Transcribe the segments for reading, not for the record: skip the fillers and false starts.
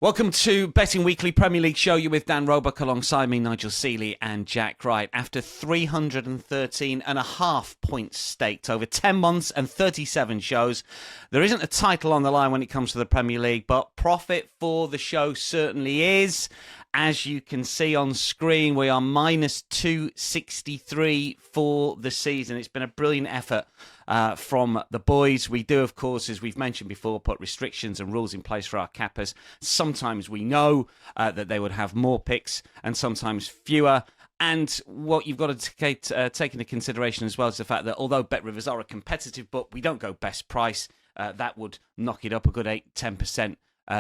Welcome to Betting Weekly Premier League show. You're with Dan Roebuck alongside me, Nigel Seeley and Jack Wright. After 313.5 points staked over 10 months and 37 shows, there isn't a title on the line when it comes to the Premier League, but profit for the show certainly is. As you can see on screen, we are minus 263 for the season. It's been a brilliant effort from the boys. We do, of course, as we've mentioned before, put restrictions and rules in place for our cappers. Sometimes we know that they would have more picks and sometimes fewer. And what you've got to take into consideration as well is the fact that although Bet Rivers are a competitive book, we don't go best price. That would knock it up a good 8-10%.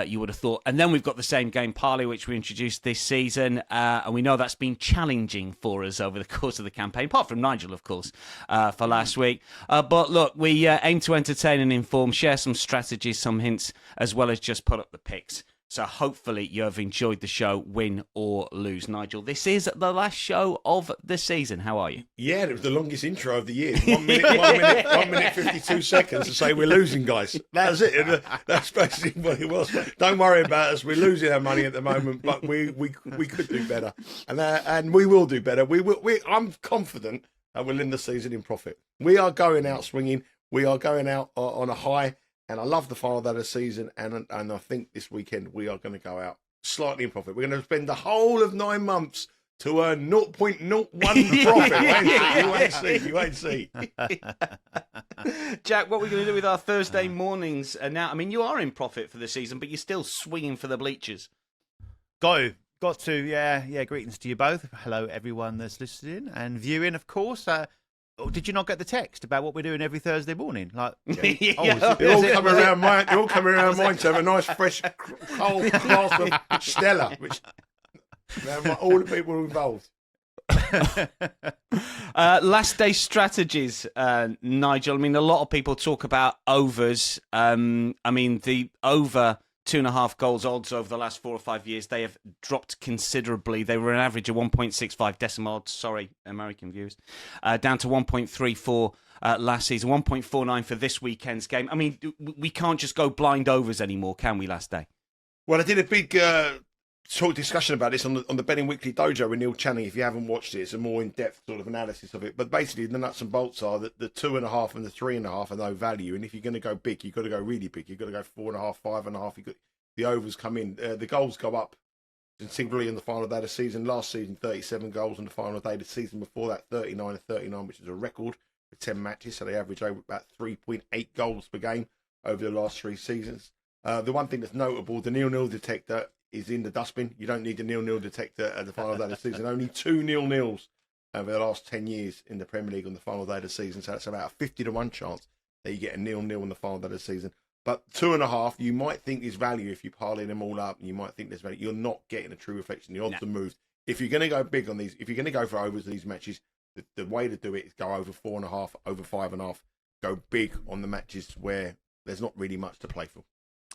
You would have thought. And then we've got the same game parlay, which we introduced this season. And we know that's been challenging for us over the course of the campaign, apart from Nigel, of course, for last week. But look, we aim to entertain and inform, share some strategies, some hints, as well as just put up the picks. So hopefully you have enjoyed the show, win or lose. Nigel, this is the last show of the season. How are you? Yeah, it was the longest intro of the year. 1 minute, 52 seconds to say we're losing, guys. That was it. That's basically what it was. Don't worry about us. We're losing our money at the moment, but we could do better, and we will do better. I'm confident that we'll end the season in profit. We are going out swinging. We are going out on a high. And I love the final of the season, and I think this weekend we are going to go out slightly in profit. We're going to spend the whole of 9 months to earn 0.01 profit. You won't see. Jack, what are we going to do with our Thursday mornings now? I mean, you are in profit for the season, but you're still swinging for the bleachers. Got to, yeah. Greetings to you both. Hello, everyone that's listening and viewing, of course. Did you not get the text about what we're doing every Thursday morning? They're all coming around mine to have a nice fresh cold glass of Stella, which all the people involved. Last day strategies, Nigel. I mean, a lot of people talk about overs. I mean, the over 2.5 goals odds over the last 4 or 5 years, they have dropped considerably. They were an average of 1.65 decimal odds, sorry, American viewers, down to 1.34 last season, 1.49 for this weekend's game. I mean, we can't just go blind overs anymore, can we, last day? Well, I did a big discussion about this on the Betting Weekly Dojo with Neil Channing. If you haven't watched it, it's a more in-depth sort of analysis of it. But basically, the nuts and bolts are that the 2.5 and the 3.5 are no value. And if you're going to go big, you've got to go really big. You've got to go 4.5, 5.5. The overs come in. The goals go up considerably in the final day of the season. Last season, 37 goals in the final day. The season before that, 39, which is a record for 10 matches. So they average over about 3.8 goals per game over the last 3 seasons. The one thing that's notable, the 0-0 detector is in the dustbin. You don't need the 0-0 detector at the final day of the season. Only 2 0-0s over the last 10 years in the Premier League on the final day of the season. So that's about a 50-1 chance that you get a 0-0 on the final day of the season. But 2.5, you might think there's value if you parlay them all up. And you might think there's value. You're not getting a true reflection. The odds are moved. If you're going to go big on these, if you're going to go for overs in these matches, the way to do it is go over 4.5, over 5.5. Go big on the matches where there's not really much to play for.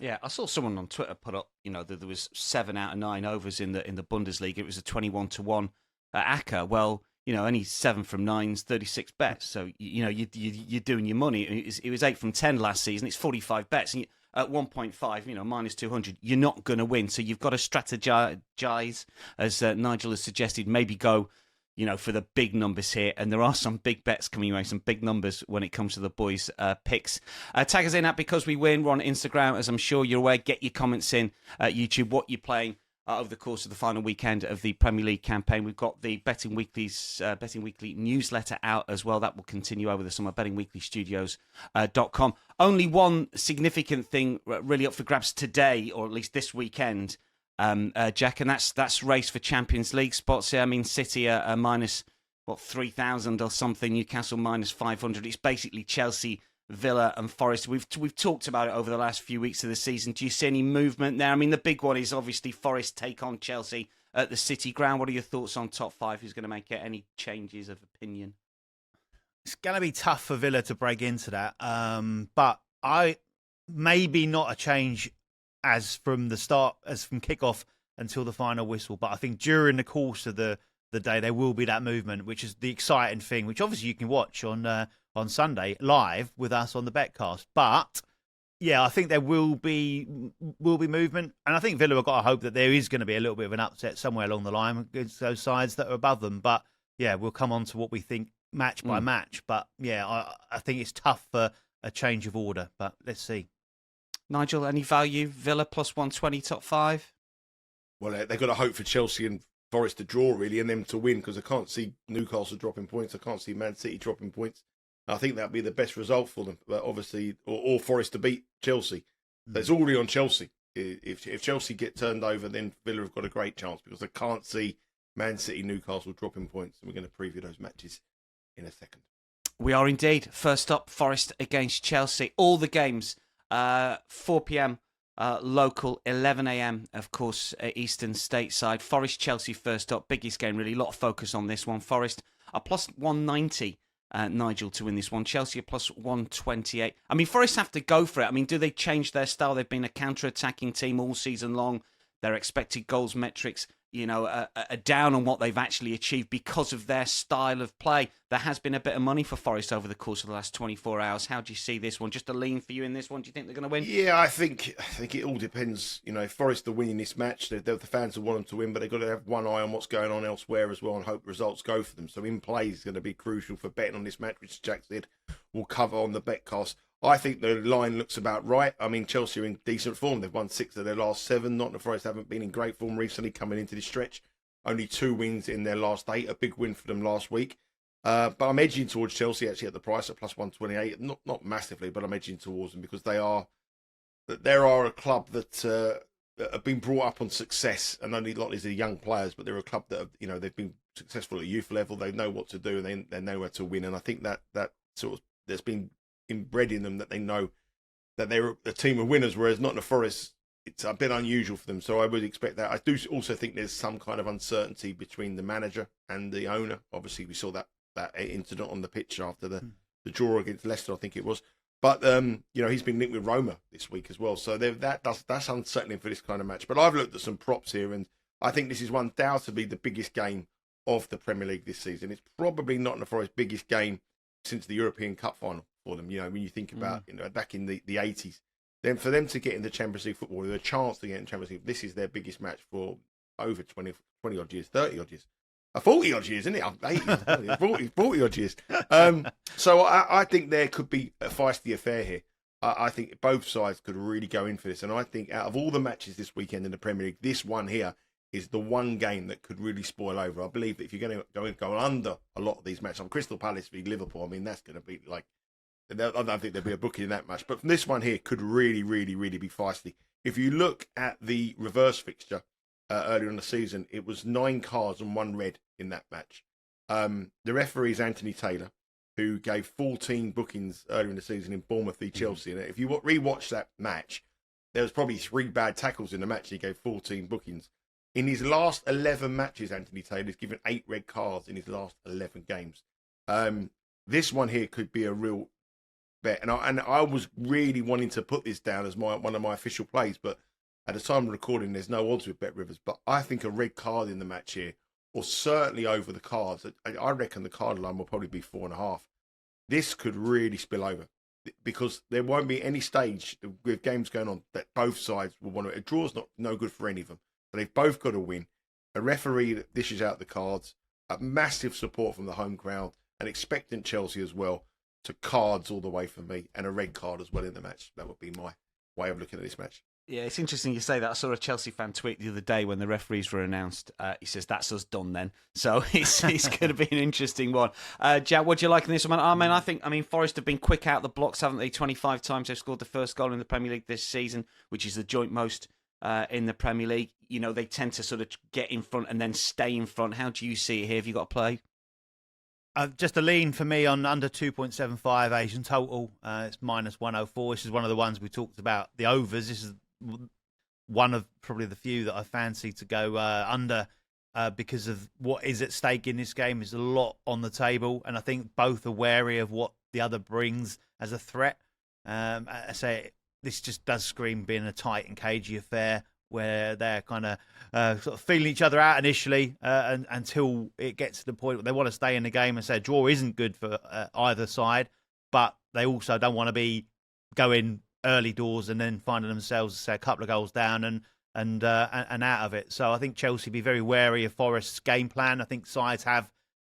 Yeah, I saw someone on Twitter put up, that there was 7 out of 9 overs in the Bundesliga. It was a 21-1 ACCA. Well, only 7 from 9's 36 bets. So you're doing your money. It was 8 from 10 last season. It's 45 bets, and at 1.5, minus 200, you're not going to win. So you've got to strategize, as Nigel has suggested. Maybe go, for the big numbers here. And there are some big bets coming away, some big numbers when it comes to the boys' picks. Tag us in at Because We Win. We're on Instagram, as I'm sure you're aware. Get your comments in at YouTube, what you're playing over the course of the final weekend of the Premier League campaign. We've got the Betting Weekly newsletter out as well. That will continue over the summer, bettingweeklystudios.com. Only one significant thing really up for grabs today, or at least this weekend, Jack, and that's race for Champions League spots here. I mean, City are minus 3,000 or something. Newcastle minus 500. It's basically Chelsea, Villa, and Forest. We've talked about it over the last few weeks of the season. Do you see any movement there? I mean, the big one is obviously Forest take on Chelsea at the City ground. What are your thoughts on top 5? Who's going to make it? Any changes of opinion? It's going to be tough for Villa to break into that, but maybe not a change as from the start, as from kickoff until the final whistle. But I think during the course of the day, there will be that movement, which is the exciting thing, which obviously you can watch on Sunday live with us on the Betcast. But Yeah, I think there will be movement, and I think Villa have got to hope that there is going to be a little bit of an upset somewhere along the line against those sides that are above them. But yeah, we'll come on to what we think match by match. But yeah, I think it's tough for a change of order. But let's see. Nigel, any value? Villa plus 120, top 5? Well, they've got to hope for Chelsea and Forest to draw, really, and them to win, because I can't see Newcastle dropping points. I can't see Man City dropping points. I think that'd be the best result for them, but obviously, or Forest to beat Chelsea. So it's already on Chelsea. If Chelsea get turned over, then Villa have got a great chance, because I can't see Man City, Newcastle dropping points. And we're going to preview those matches in a second. We are indeed. First up, Forest against Chelsea. All the games, 4 p.m. Local, 11 a.m. of course, Eastern stateside. Forest Chelsea first up, biggest game really. A lot of focus on this one. Forest are plus 190. Nigel, to win this one. Chelsea are plus 128. I mean, Forest have to go for it. I mean, do they change their style? They've been a counter-attacking team all season long. Their expected goals metrics, are down on what they've actually achieved because of their style of play. There has been a bit of money for Forest over the course of the last 24 hours. How do you see this one? Just a lean for you in this one? Do you think they're going to win? Yeah, I think it all depends. If Forest are winning this match, the fans will want them to win, but they've got to have one eye on what's going on elsewhere as well and hope results go for them. So in play is going to be crucial for betting on this match, which Jack said we'll cover on the betcast. I think the line looks about right. I mean, Chelsea are in decent form. They've won 6 of their last 7. Nottingham Forest haven't been in great form recently coming into this stretch. Only 2 wins in their last 8. A big win for them last week. But I'm edging towards Chelsea actually at the price at plus 128. Not massively, but I'm edging towards them because there are a club that have been brought up on success, and only a lot of these are young players, but they're a club that have, they've been successful at youth level. They know what to do, and they know where to win. And I think that sort of there's been inbred in them that they know that they're a team of winners, whereas Nottingham Forest, it's a bit unusual for them. So I would expect that. I do also think there's some kind of uncertainty between the manager and the owner. Obviously, we saw that incident on the pitch after the draw against Leicester, I think it was. But he's been linked with Roma this week as well. So that's unsettling for this kind of match. But I've looked at some props here, and I think this is undoubtedly the biggest game of the Premier League this season. It's probably Nottingham Forest's biggest game since the European Cup final for them. When you think about back in the 80s, then for them to get in the Champions League football, with a chance to get in the Champions League, this is their biggest match for over 20 odd years, 30 odd years. 40 odd years, isn't it? 40 odd years. So I think there could be a feisty affair here. I think both sides could really go in for this. And I think out of all the matches this weekend in the Premier League, this one here is the one game that could really spoil over. I believe that if you're going to go under a lot of these matches, Crystal Palace v Liverpool, I mean, that's going to be like, I don't think there'll be a booking in that match. But from this one here could really, really, really be feisty. If you look at the reverse fixture earlier in the season, it was 9 cards and 1 red in that match. The referee is Anthony Taylor, who gave 14 bookings earlier in the season in Bournemouth v Chelsea. And if you rewatch that match, there was probably 3 bad tackles in the match. He gave 14 bookings. In his last 11 matches, Anthony Taylor's given 8 red cards in his last 11 games. This one here could be a real bet. And I was really wanting to put this down as one of my official plays, but at the time of recording, there's no odds with Bet Rivers. But I think a red card in the match here, or certainly over the cards, I reckon the card line will probably be 4.5. This could really spill over, because there won't be any stage with games going on that both sides will want to. A draw's no good for any of them. But they've both got to win. A referee that dishes out the cards, a massive support from the home crowd, and expectant Chelsea as well, to cards all the way for me, and a red card as well in the match. That would be my way of looking at this match. Yeah, it's interesting you say that. I saw a Chelsea fan tweet the other day when the referees were announced. He says, that's us done then. So it's going to be an interesting one. Jack, what do you like in this one? I mean, Forest have been quick out the blocks, haven't they? 25 times they've scored the first goal in the Premier League this season, which is the joint most in the Premier League. They tend to sort of get in front and then stay in front. How do you see it here? Have you got a play? Just a lean for me on under 2.75 Asian total. It's minus 104. This is one of the ones we talked about, the overs. This is one of probably the few that I fancy to go under because of what is at stake in this game. There's a lot on the table, and I think both are wary of what the other brings as a threat. I say this just does scream being a tight and cagey affair where they're kind of sort of feeling each other out initially until it gets to the point where they want to stay in the game and say a draw isn't good for either side, but they also don't want to be going early doors and then finding themselves, say, a couple of goals down and out of it. So I think Chelsea be very wary of Forest's game plan. I think sides have,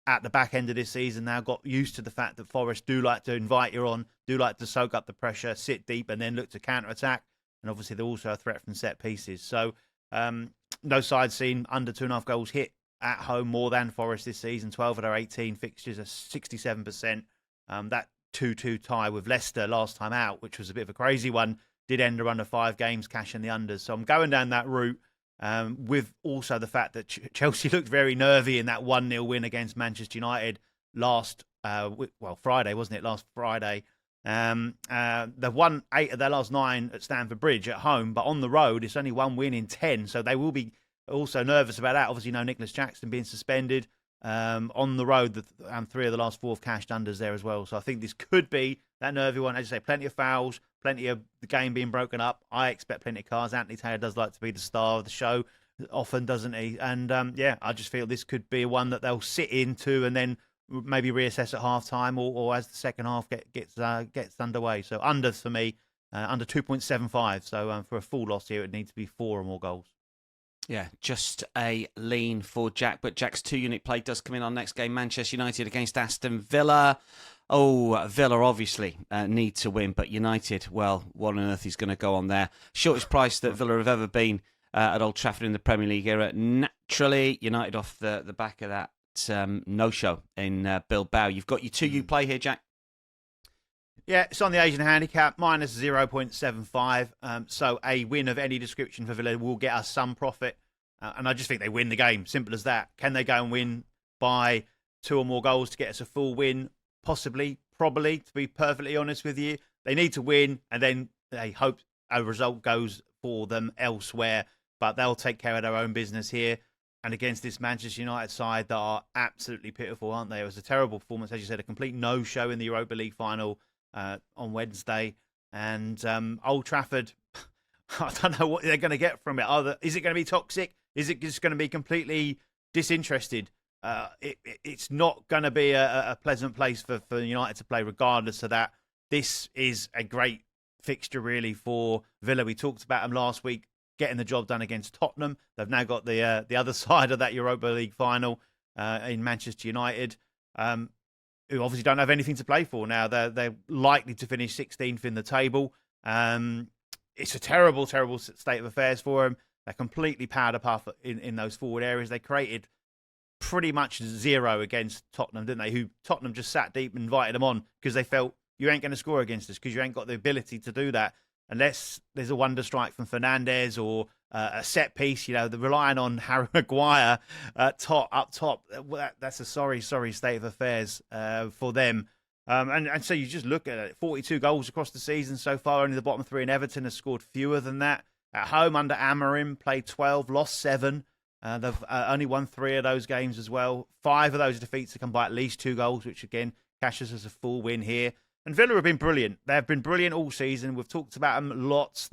at the back end of this season now, got used to the fact that Forest do like to invite you on, do like to soak up the pressure, sit deep, and then look to counter-attack. And obviously, they're also a threat from set pieces. So no side seen under 2.5 goals hit at home more than Forest this season. 12 of their 18 fixtures are 67%. That 2-2 tie with Leicester last time out, which was a bit of a crazy one, did end under 5 games, cashing the unders. So I'm going down that route. With also the fact that Chelsea looked very nervy in that 1-0 win against Manchester United Friday, wasn't it? Last Friday. They've won 8 of their last 9 at Stamford Bridge at home, but on the road, it's only 1 win in 10. So they will be also nervous about that. Obviously, Nicholas Jackson being suspended. On the road, 3 of the last 4 have cashed unders there as well. So I think this could be that nervy one. As you say, plenty of fouls, plenty of the game being broken up. I expect plenty of cars. Anthony Taylor does like to be the star of the show, often, doesn't he? And I just feel this could be one that they'll sit into and then maybe reassess at half time or as the second half gets underway. So under for me, under 2.75. So for a full loss here, it needs to be 4 or more goals. Yeah, just a lean for Jack. But Jack's 2-unit play does come in on next game. Manchester United against Aston Villa. Oh, Villa obviously need to win. But United, well, what on earth is going to go on there? Shortest price that Villa have ever been at Old Trafford in the Premier League era. Naturally, United off the back of that no-show in Bilbao. You've got your 2-U play here, Jack. Yeah, it's on the Asian handicap, minus 0.75. So a win of any description for Villa will get us some profit. And I just think they win the game. Simple as that. Can they go and win by 2 or more goals to get us a full win? Possibly, probably, to be perfectly honest with you. They need to win, and then they hope a result goes for them elsewhere. But they'll take care of their own business here. And against this Manchester United side that are absolutely pitiful, aren't they? It was a terrible performance, as you said, a complete no-show in the Europa League final on Wednesday. And Old Trafford, I don't know what they're going to get from it. Is it going to be toxic? Is it just going to be completely disinterested? It's not going to be a pleasant place for United to play regardless of that. This is a great fixture really for Villa. We talked about them last week, getting the job done against Tottenham. They've now got the other side of that Europa League final in Manchester United, who obviously don't have anything to play for now. They're likely to finish 16th in the table. It's a terrible, terrible state of affairs for them. They're completely powered up in those forward areas. They created pretty much 0 against Tottenham, didn't they? Who Tottenham just sat deep and invited them on because they felt you ain't going to score against us because you ain't got the ability to do that unless there's a wonder strike from Fernandes or a set piece. They're relying on Harry Maguire up top. That's a sorry state of affairs for them. And so you just look at it, 42 goals across the season so far. Only the bottom 3 in Everton has scored fewer than that. At home under Amorim, played 12, lost 7. They've only won 3 of those games as well. 5 of those defeats have come by at least 2 goals, which again cashes as a full win here. And Villa have been brilliant. They've been brilliant all season. We've talked about them lots.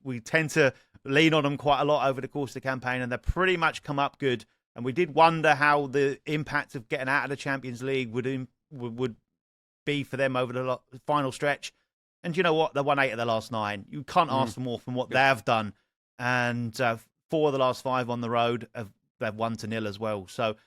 We tend to lean on them quite a lot over the course of the campaign, and they've pretty much come up good. And we did wonder how the impact of getting out of the Champions League would be for them over the final stretch. And you know what? They won 8 of their last 9. You can't ask for more from what they've done. And 4 of the last 5 on the road, they've won to 0 as well. So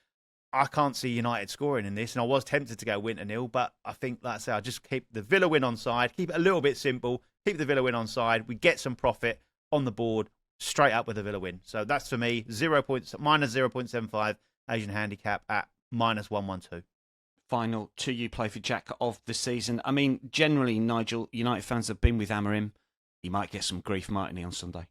I can't see United scoring in this. And I was tempted to go win to 0, but I think, like I say, I just keep the Villa win on side, keep it a little bit simple, keep the Villa win on side. We get some profit on the board straight up with a Villa win. So that's for me, minus 0.75 Asian handicap at minus 112. Final 2-U play for Jack of the season. I mean, generally, Nigel, United fans have been with Amorim. He might get some grief, mightn't he, on Sunday?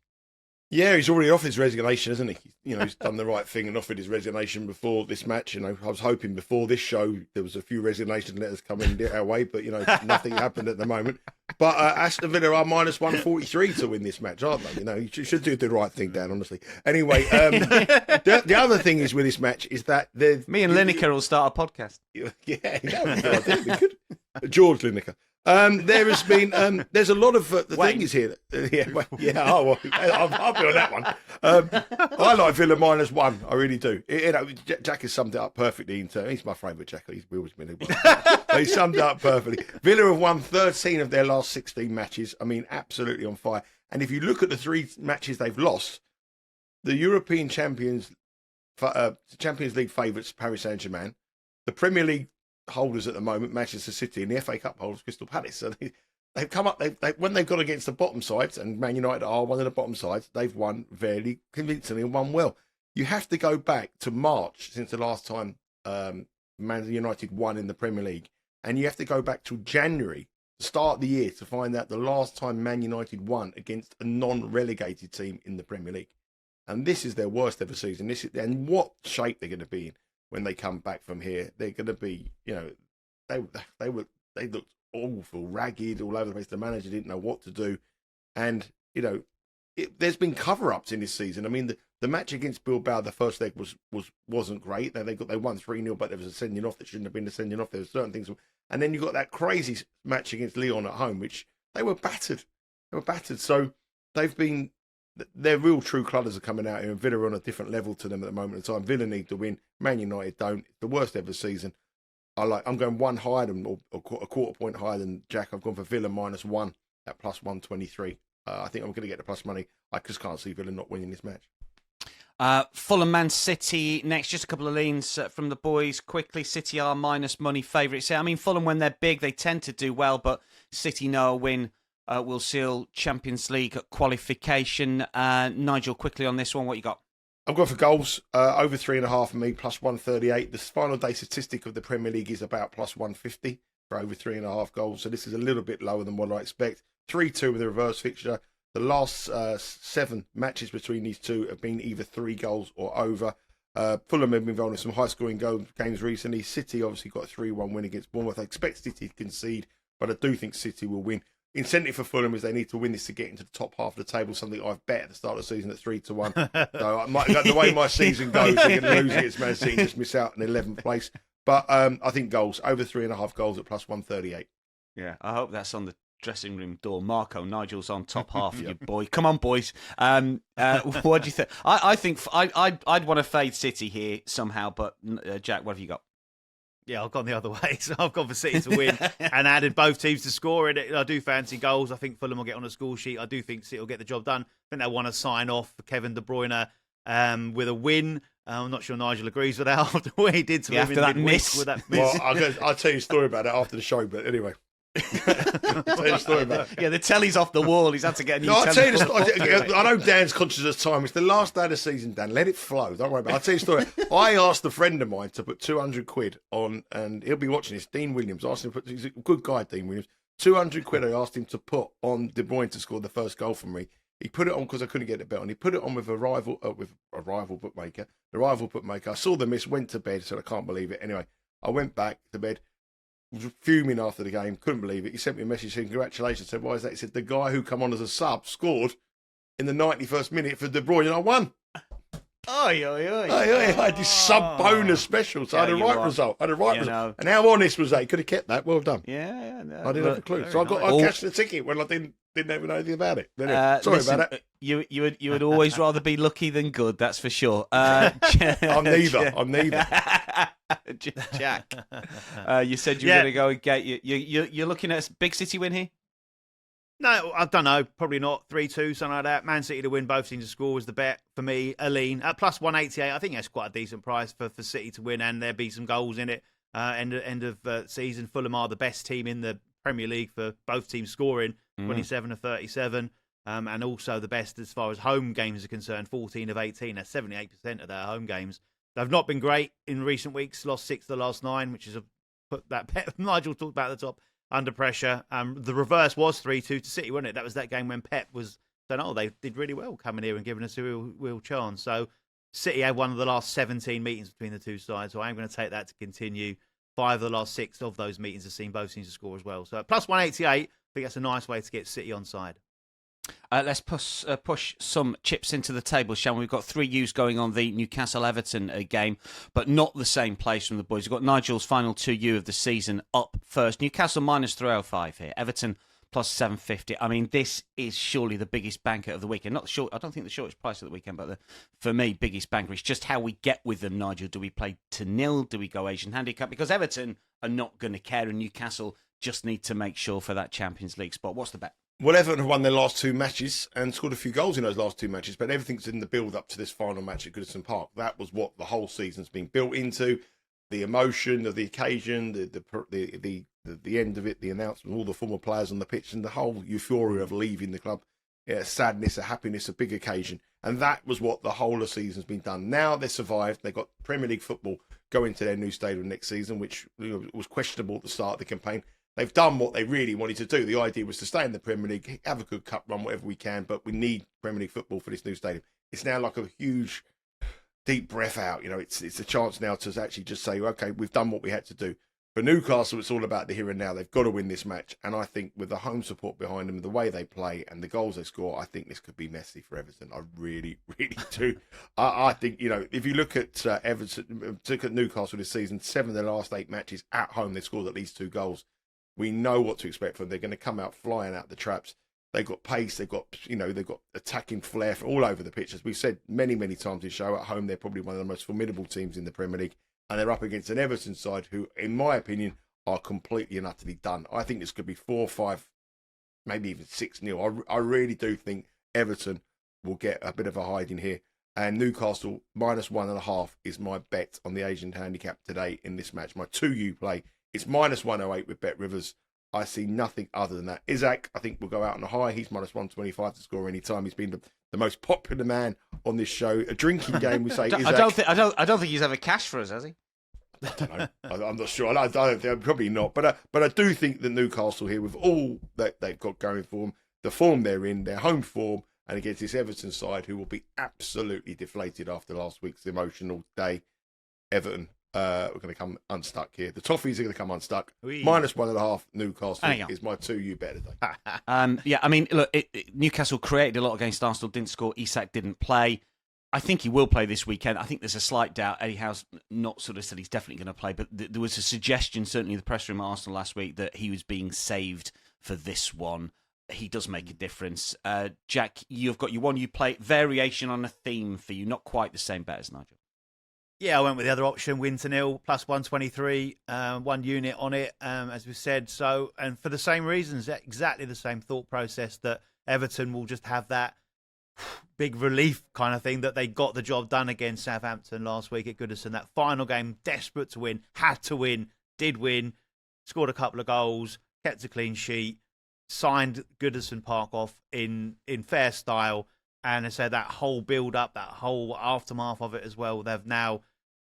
Yeah, he's already offered his resignation, hasn't he? He's done the right thing and offered his resignation before this match. I was hoping before this show there was a few resignation letters coming our way, but nothing happened at the moment. But Aston Villa are minus 143 to win this match, aren't they? You should do the right thing, Dan. Honestly. Anyway, the other thing is with this match is that me and Lineker will start a podcast. Yeah, that would be good. George Lineker. There has been, there's a lot of the thing is here. I'll be on that one. I like Villa -1. I really do. Jack has summed it up perfectly. He's my favourite Jack. He's always been. He summed it up perfectly. Villa have won 13 of their last 16 matches. I mean, absolutely on fire. And if you look at the 3 matches they've lost, the European Champions League favourites, Paris Saint-Germain, the Premier League holders at the moment, Manchester City, and the FA Cup holders, Crystal Palace. So they've come up. When they've gone against the bottom sides, and Man United are one of the bottom sides, they've won very convincingly and won well. You have to go back to March since the last time Man United won in the Premier League, and you have to go back to January, the start of the year, to find out the last time Man United won against a non-relegated team in the Premier League. And this is their worst ever season. And what shape they're going to be in when they come back from here. They're going to be, they looked awful, ragged, all over the place. The manager didn't know what to do, and there's been cover-ups in this season. I mean, the match against Bilbao, the first leg wasn't great. They won 3-0, but there was a sending off that shouldn't have been a sending off. There were certain things, and then you got that crazy match against Lyon at home, which they were battered. So their real true colours are coming out here, and Villa are on a different level to them at the moment in time. Villa need to win. Man United don't. It's the worst ever season. I'm going one higher than, or a quarter point higher than Jack. I've gone for Villa -1 at +123. I think I'm going to get the plus money. I just can't see Villa not winning this match. Fulham, Man City next. Just a couple of leans from the boys quickly. City are minus money favourites. I mean, Fulham, when they're big, they tend to do well, but City know a win will seal Champions League qualification. Nigel, quickly on this one, what you got? I've gone for goals, over 3.5 for me, +138. The final day statistic of the Premier League is about +150 for over 3.5 goals. So this is a little bit lower than what I expect. 3-2 with a reverse fixture. The last 7 matches between these two have been either 3 goals or over. Fulham have been involved in some high-scoring games recently. City obviously got a 3-1 win against Bournemouth. I expect City to concede, but I do think City will win. Incentive for Fulham is they need to win this to get into the top half of the table, something I've bet at the start of the season at 3-1. So the way my season goes, they're going to lose against Man City and just miss out in 11th place. But I think goals, over 3.5 goals at +138. Yeah, I hope that's on the dressing room door. Marco, Nigel's on top half, you boy. Come on, boys. What do you think? I think I'd want to fade City here somehow, but Jack, what have you got? Yeah, I've gone the other way. So I've gone for City to win and added both teams to score. And I do fancy goals. I think Fulham will get on the score sheet. I do think City will get the job done. I think they want to sign off for Kevin De Bruyne with a win. I'm not sure Nigel agrees with that after what he did to him after that miss. With that miss. Well, I'll tell you a story about it after the show, but anyway. I'll tell you a story about it. Yeah, the telly's off the wall. He's had to get a new I'll tell you telly. I know Dan's conscious of time. It's the last day of the season, Dan. Let it flow. Don't worry about it. I'll tell you a story. I asked a friend of mine to put 200 quid on, and he'll be watching this, Dean Williams. I asked him to put, he's a good guy, Dean Williams. 200 quid I asked him to put on De Bruyne to score the first goal for me. He put it on because I couldn't get the bet on. He put it on with a rival bookmaker. The rival bookmaker. I saw the miss, went to bed, said I can't believe it. Anyway, I went back to bed. Was fuming after the game, couldn't believe it. He sent me a message saying, congratulations. I said, why is that? He said, the guy who come on as a sub scored in the 91st minute for De Bruyne and I won. Oi. I had this sub bonus special, so I had a right result. No. And how honest was that? He could have kept that. Well done. Yeah. No, I didn't have a clue. So I cashed the ticket when I didn't even know anything about it. Anyway, sorry about that. You would always rather be lucky than good, that's for sure. I'm neither. Jack, you said you were going to go and get you're looking at a big City win here? No, I don't know. Probably not. 3-2, something like that. Man City to win, both teams to score was the bet for me. Aline at +188. I think that's quite a decent price for City to win, and there'll be some goals in it. End of season. Fulham are the best team in the Premier League for both teams scoring, 27 of 37. And also the best as far as home games are concerned, 14 of 18. That's 78% of their home games. They've not been great in recent weeks. Lost 6 of the last 9, which is put that bet Nigel talked about at the top under pressure. The reverse was 3-2 to City, wasn't it? That was that game when Pep was saying, they did really well coming here and giving us a real chance. So City had one of the last 17 meetings between the two sides. So I'm going to take that to continue. 5 of the last 6 of those meetings have seen both teams to score as well. So +188, I think that's a nice way to get City on side. Let's push some chips into the table, shall we? We've got 3 U's going on the Newcastle-Everton game, but not the same place from the boys. We've got Nigel's final 2 U of the season up first. Newcastle minus 305 here. Everton plus 750. I mean, this is surely the biggest banker of the weekend. Not short. I don't think the shortest price of the weekend, but for me, biggest banker. It's just how we get with them, Nigel. Do we play to nil? Do we go Asian handicap? Because Everton are not going to care, and Newcastle just need to make sure for that Champions League spot. What's the bet? Well, Everton have won their last 2 matches and scored a few goals in those last 2 matches, but everything's in the build-up to this final match at Goodison Park. That was what the whole season's been built into. The emotion of the occasion, the end of it, the announcement, all the former players on the pitch, and the whole euphoria of leaving the club. Yeah, sadness, a happiness, a big occasion. And that was what the whole of the season's been done. Now they survived. They've got Premier League football going to their new stadium next season, which was questionable at the start of the campaign. They've done what they really wanted to do. The idea was to stay in the Premier League, have a good cup run, whatever we can, but we need Premier League football for this new stadium. It's now like a huge, deep breath out. It's a chance now to actually just say, okay, we've done what we had to do. For Newcastle, it's all about the here and now. They've got to win this match. And I think with the home support behind them, the way they play and the goals they score, I think this could be messy for Everton. I really, really do. I think, if you look at Everton, look at Newcastle this season, 7 of their last 8 matches at home, they've scored at least 2 goals. We know what to expect from them. They're going to come out flying out the traps. They've got pace. They've got attacking flair from all over the pitch. As we've said many, many times in the show, at home, they're probably one of the most formidable teams in the Premier League. And they're up against an Everton side who, in my opinion, are completely and utterly done. I think this could be 4-5, maybe even 6-0. I really do think Everton will get a bit of a hiding here. And Newcastle minus 1.5 is my bet on the Asian handicap today in this match. My 2U play. It's minus 108 with Bet Rivers. I see nothing other than that. Isaac, I think, will go out on a high. He's minus 125 to score any time. He's been the most popular man on this show. A drinking game, we say. I don't think he's ever cashed for us, has he? I don't know. I'm not sure. I don't think, probably not. But I do think that Newcastle here, with all that they've got going for them, the form they're in, their home form, and against this Everton side, who will be absolutely deflated after last week's emotional day, Everton. We're going to come unstuck here. The Toffees are going to come unstuck. Oui. Minus 1.5 Newcastle is my 2U bet today. Yeah, I mean, look, Newcastle created a lot against Arsenal, didn't score. Isak didn't play. I think he will play this weekend. I think there's a slight doubt. Eddie Howe's not sort of said he's definitely going to play, but there was a suggestion, certainly in the press room at Arsenal last week, that he was being saved for this one. He does make a difference. Jack, you've got your 1U play, variation on a theme for you, not quite the same bet as Nigel. Yeah, I went with the other option, win to nil, plus 123, 1 unit on it, as we said. So, and for the same reasons, exactly the same thought process, that Everton will just have that big relief kind of thing, that they got the job done against Southampton last week at Goodison. That final game, desperate to win, had to win, did win, scored a couple of goals, kept a clean sheet, signed Goodison Park off in fair style. And I said that whole build-up, that whole aftermath of it as well, they've now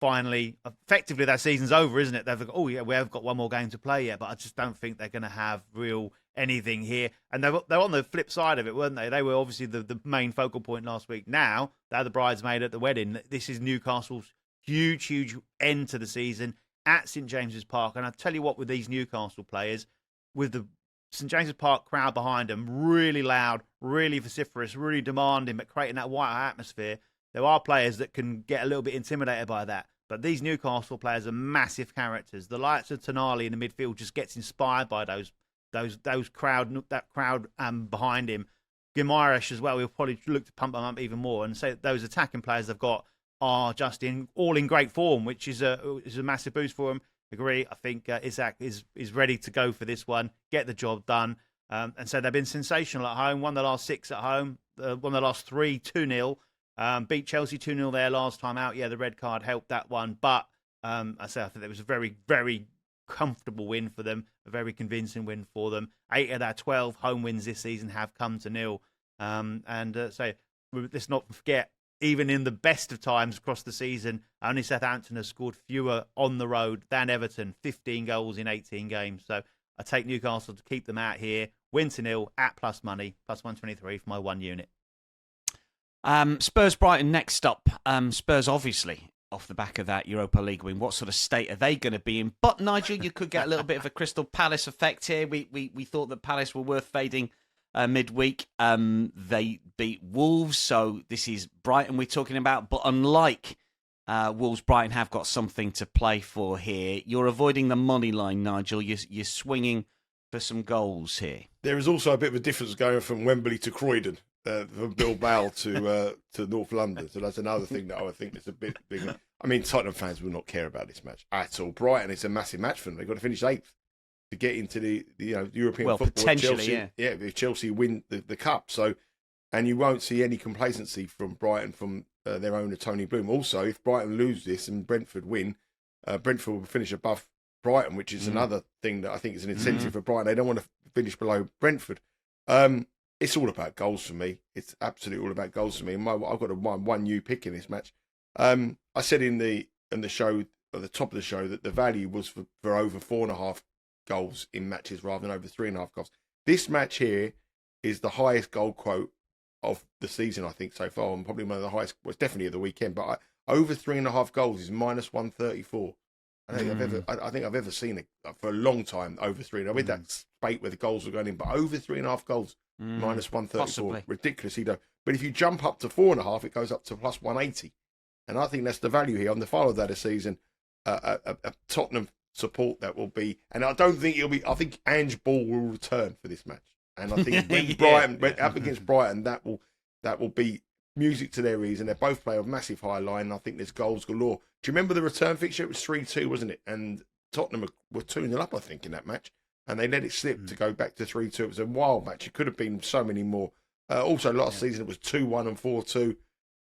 finally, effectively that season's over, isn't it? They've we have got one more game to play yet, but I just don't think they're going to have real anything here. And they're on the flip side of it, weren't they? They were obviously the main focal point last week. Now, they're the bridesmaid at the wedding. This is Newcastle's huge, huge end to the season at St James's Park. And I tell you what, with these Newcastle players, with the St James's Park crowd behind them, really loud, really vociferous, really demanding, but creating that white atmosphere, there are players that can get a little bit intimidated by that. But these Newcastle players are massive characters. The likes of Tonali in the midfield just gets inspired by that crowd behind him. Guimaraes as well. We'll probably look to pump them up even more. And so those attacking players they've got are just all in great form, which is a massive boost for them. Agree. I think Isak is ready to go for this one, get the job done. And so they've been sensational at home. Won the last 6 at home. Won the last 3 2-0. Beat Chelsea 2-0 there last time out. Yeah, the red card helped that one. But I think it was a very, very comfortable win for them. A very convincing win for them. 8 of their 12 home wins this season have come to nil. So let's not forget, even in the best of times across the season, only Southampton has scored fewer on the road than Everton, 15 goals in 18 games. So I take Newcastle to keep them out here. Win to nil at plus money, plus 123 for my 1 unit. Spurs Brighton next up. Spurs obviously off the back of that Europa League win. What sort of state are they going to be in? But Nigel, you could get a little bit of a Crystal Palace effect here. We thought that Palace were worth fading midweek. They beat Wolves, so this is Brighton we're talking about. But unlike Wolves, Brighton have got something to play for here. You're avoiding the money line, Nigel. You're swinging for some goals here. There is also a bit of a difference going from Wembley to Croydon, from Bilbao to North London. So that's another thing that I would think is a bit bigger. I mean, Tottenham fans will not care about this match at all. Brighton, it's a massive match for them. They've got to finish 8th to get into the European football. Potentially, Chelsea, if Chelsea win the cup. So, and you won't see any complacency from Brighton, from their owner Tony Bloom. Also, if Brighton lose this and Brentford win, Brentford will finish above Brighton, which is another thing that I think is an incentive for Brighton. They don't want to finish below Brentford. It's all about goals for me. It's absolutely all about goals for me. And I've got a one new pick in this match. I said in the show, at the top of the show, that the value was for over 4.5 goals in matches rather than over 3.5 goals. This match here is the highest goal quote of the season, I think, so far, and probably one of the highest. Well, it's definitely of the weekend, but over 3.5 goals is -134. I think I've ever seen it for a long time over 3. I mean that spate where the goals were going in, but over 3.5 goals, -134, possibly. ridiculously low. But if you jump up to 4.5, it goes up to +180, and I think that's the value here on the final day of the season. A Tottenham support that will be, and I don't think it'll be. I think Ange Ball will return for this match, and I think when Brighton up against Brighton, that will be music to their ears, and they both play a massive high line. I think there's goals galore. Do you remember the return fixture? It was 3-2, wasn't it? And Tottenham were 2-0 up, I think, in that match, and they let it slip to go back to 3-2. It was a wild match. It could have been so many more. Also, last season it was 2-1 and 4-2.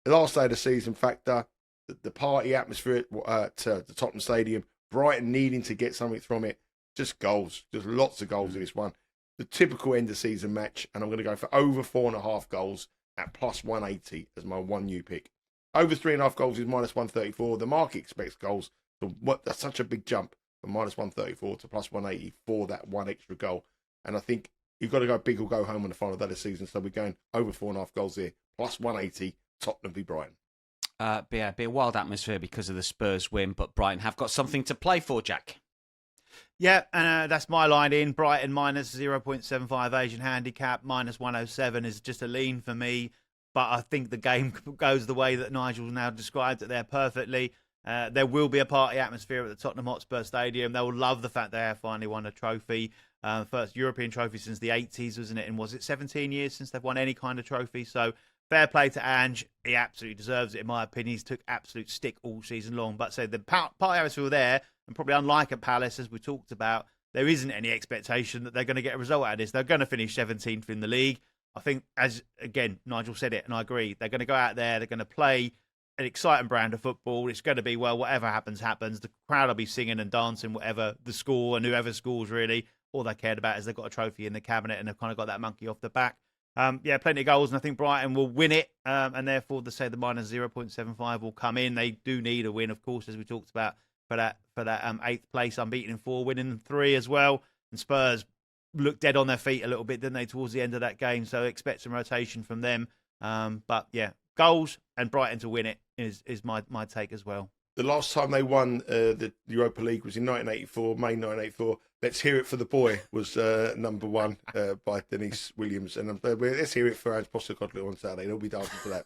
The last day of the season factor, the party atmosphere at the Tottenham Stadium, Brighton needing to get something from it, just goals, just lots of goals in this one. The typical end of season match, and I'm going to go for over 4.5 goals at +180 as my one new pick. Over 3.5 goals is -134. The market expects goals. So that's such a big jump from -134 to +180 for that one extra goal. And I think you've got to go big or go home on the final day of the season. So we're going over 4.5 goals here, +180, Tottenham v Brighton. Be a wild atmosphere because of the Spurs win, but Brighton have got something to play for, Jack. Yeah, and that's my line in. Brighton -0.75 Asian handicap, -107 is just a lean for me. But I think the game goes the way that Nigel's now described it there perfectly. There will be a party atmosphere at the Tottenham Hotspur Stadium. They will love the fact they have finally won a trophy. First European trophy since the 80s, wasn't it? And was it 17 years since they've won any kind of trophy? So fair play to Ange. He absolutely deserves it, in my opinion. He's took absolute stick all season long. But so the party atmosphere there, and probably unlike at Palace, as we talked about, there isn't any expectation that they're going to get a result out of this. They're going to finish 17th in the league. I think, as again, Nigel said it, and I agree, they're going to go out there, they're going to play an exciting brand of football. It's going to be, well, whatever happens, happens. The crowd will be singing and dancing, whatever the score, and whoever scores, really. All they cared about is they've got a trophy in the cabinet and they've kind of got that monkey off the back. Plenty of goals, and I think Brighton will win it, and therefore they say the -0.75 will come in. They do need a win, of course, as we talked about, for that 8th place, unbeaten in 4, winning in 3 as well. And Spurs looked dead on their feet a little bit, didn't they, towards the end of that game? So expect some rotation from them. But yeah, goals and Brighton to win it is my take as well. The last time they won the Europa League was in 1984, May 1984. Let's Hear It for the Boy was number 1 by Denise Williams. And let's hear it for Ange Postecoglou on Saturday. They'll be dancing to that.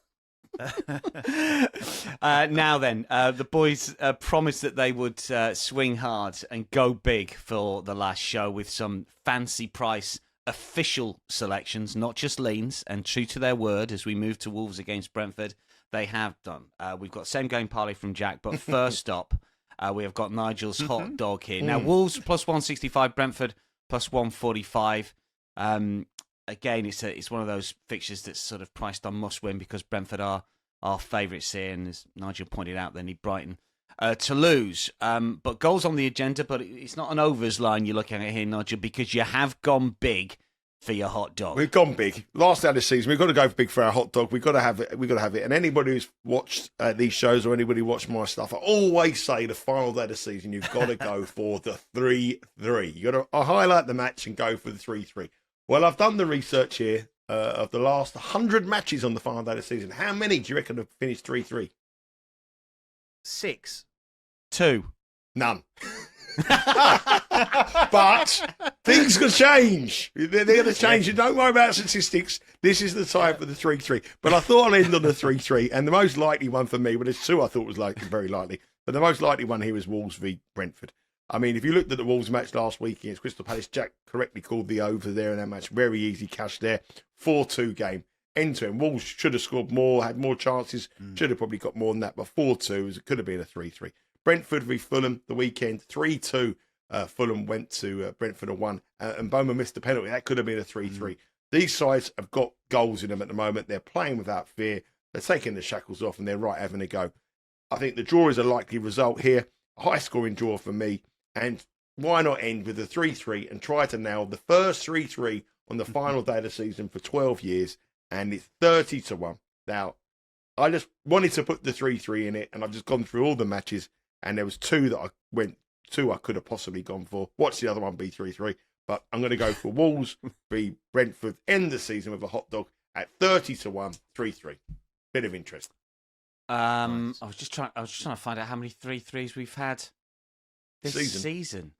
Now then, the boys promised that they would swing hard and go big for the last show with some fancy price official selections, not just leans, and true to their word as we move to Wolves against Brentford, they have done. We've got same game parlay from Jack, but first up, we have got Nigel's hot dog here. Now, Wolves +165, Brentford +145. Again, it's one of those fixtures that's sort of priced on must win because Brentford are favourites here, and as Nigel pointed out, they need Brighton to lose. But goals on the agenda, but it's not an overs line you're looking at here, Nigel, because you have gone big for your hot dog. We've gone big. Last out of the season, we've got to go big for our hot dog. We've got to have it. We've got to have it. And anybody who's watched these shows or anybody who watched my stuff, I always say the final day of the season, you've got to go for the 3-3. You've got to highlight the match and go for the 3-3. Well, I've done the research here of the last 100 matches on the final day of the season. How many do you reckon have finished 3-3? 6. 2. None. But Things can change. They're going to change. Don't worry about statistics. This is the time for the 3-3. But I thought I'll end on the 3-3. And the most likely one for me, well, there's two I thought was very likely. But the most likely one here was Wolves v Brentford. I mean, if you looked at the Wolves match last week against Crystal Palace, Jack correctly called the over there in that match. Very easy cash there. 4-2 game. End to end. Wolves should have scored more, had more chances. Should have probably got more than that. But 4-2, it could have been a 3-3. Brentford v Fulham, the weekend, 3-2. Fulham went to Brentford and won, and Bowman missed the penalty. That could have been a 3-3. These sides have got goals in them at the moment. They're playing without fear. They're taking the shackles off, and they're right having a go. I think the draw is a likely result here. A high-scoring draw for me, and why not end with a 3-3 and try to nail the first 3-3 on the final day of the season for 12 years, and it's 30-1. Now, I just wanted to put the 3-3 in it, and I've just gone through all the matches, and there was two I could have possibly gone for. Watch the other one be 3-3. But I'm going to go for Wolves v Brentford. End the season with a hot dog at 30-1, 3-3. Bit of interest. Nice. I was just trying to find out how many 3-3s we've had this season.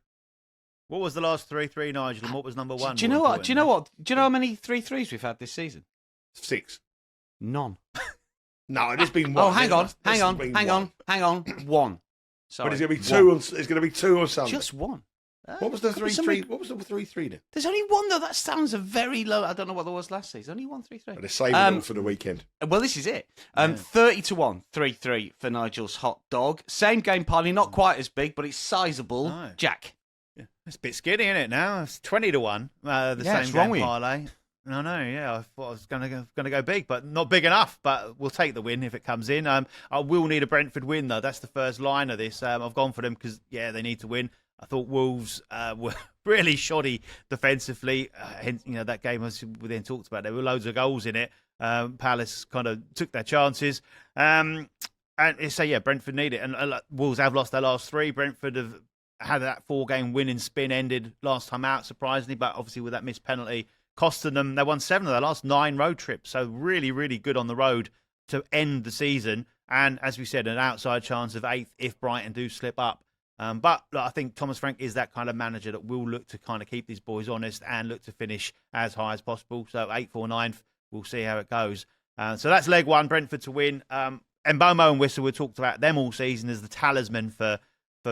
What was the last 3-3, Nigel? And what was number one? Do you know what? Do you know how many 3-3s we've had this season? 6. None. No, there's been one. Oh, hang on. One. Sorry. But it's going to be two. It's going to be two or something. Just one. What was the 3-3? What was the 3-3 then? There's only one though. That sounds a very low. I don't know what there was last season. Only one 3-3. But they're saving it all for the weekend. Well, this is it. 30-1, 3-3 for Nigel's hot dog. Same game parlay, not quite as big, but it's sizable. No. Jack. Yeah. It's a bit skinny, isn't it? Now it's 20-1. Same game parlay. No, yeah, I thought I was going to go big, but not big enough. But we'll take the win if it comes in. I will need a Brentford win, though. That's the first line of this. I've gone for them because, they need to win. I thought Wolves were really shoddy defensively. Hence, that game, as we then talked about, there were loads of goals in it. Palace kind of took their chances. And so, Brentford need it. And Wolves have lost their last 3. Brentford have had that 4-game winning spin ended last time out, surprisingly. But obviously with that missed penalty, costing them, they won 7 of their last 9 road trips. So really, really good on the road to end the season. And as we said, an outside chance of 8th if Brighton do slip up. But I think Thomas Frank is that kind of manager that will look to kind of keep these boys honest and look to finish as high as possible. So 8th or 9th, we'll see how it goes. So that's leg 1, Brentford to win. Mbomo and Whistle, we talked about them all season as the talisman for